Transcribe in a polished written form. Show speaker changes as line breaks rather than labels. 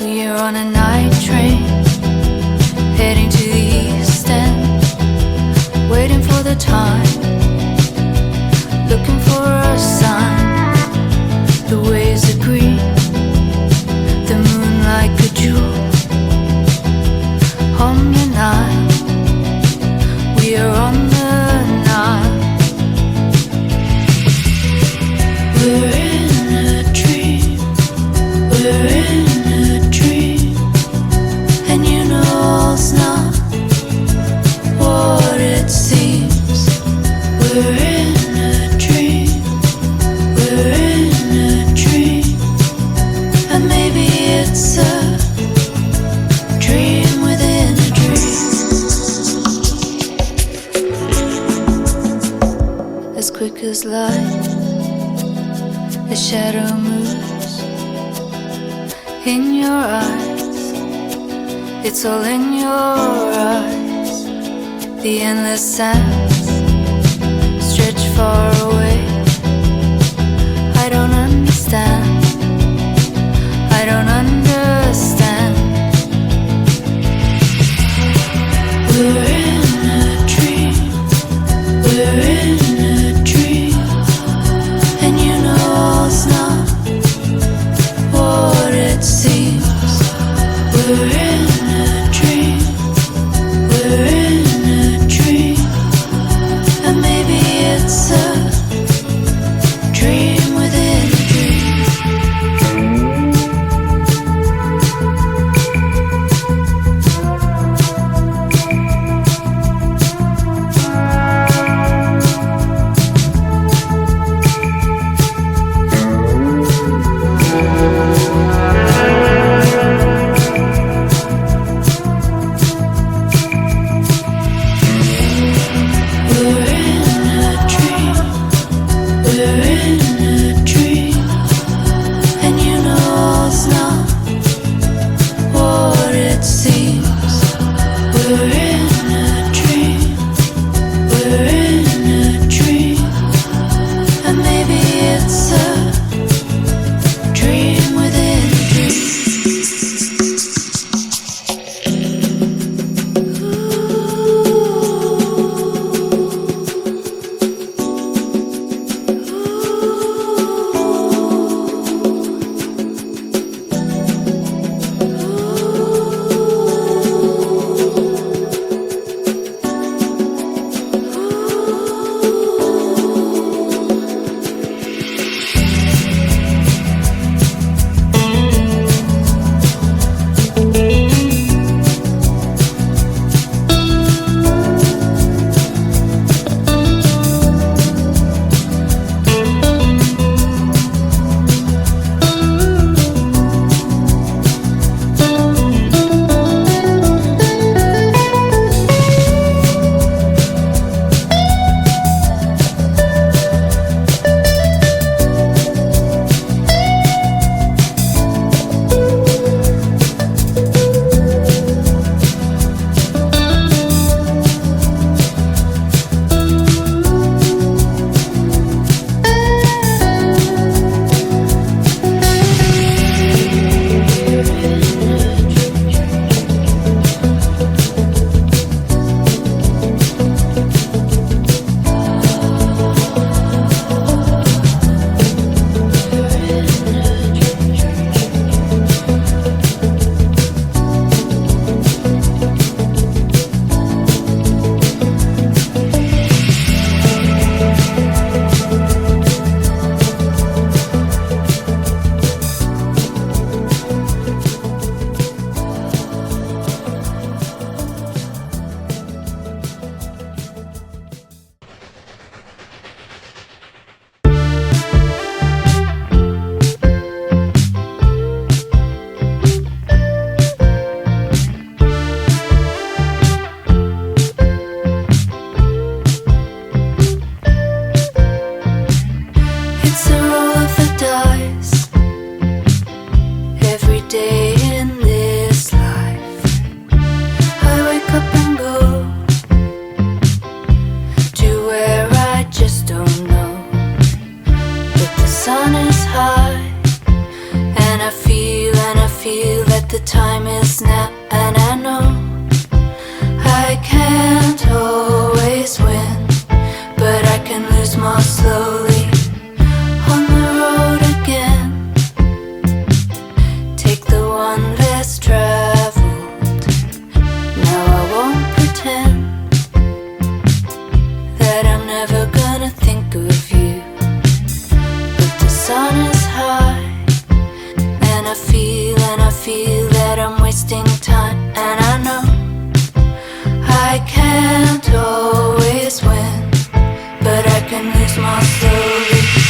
We are on a night train, heading to the east end, waiting for the time, looking for a sign. The waves are green, the moon like a jewel on the Nile. We are on the Nile. We're in a dream, we're in a dream, and you know it's not what it seems. We're in a dream, we're in a dream, and maybe it's a dream within a dream. As quick as light, the shadow moves in your eyes. It's all in your eyes. The endless sands stretch far away. I don't understand, I don't understand. We're in a dream, we're in a dream, and you know it's not what it seems. We're in a dream, we're in a dream, and maybe it's a dream within a dream. the time is now, and I know I can't always win, but I can lose more slowly on the road again. Take the one less traveled. Now I won't pretend that I'm never gonna think of you, but the sun is high, and I feel that I'm wasting time, and I know I can't always win, but I can lose more slowly.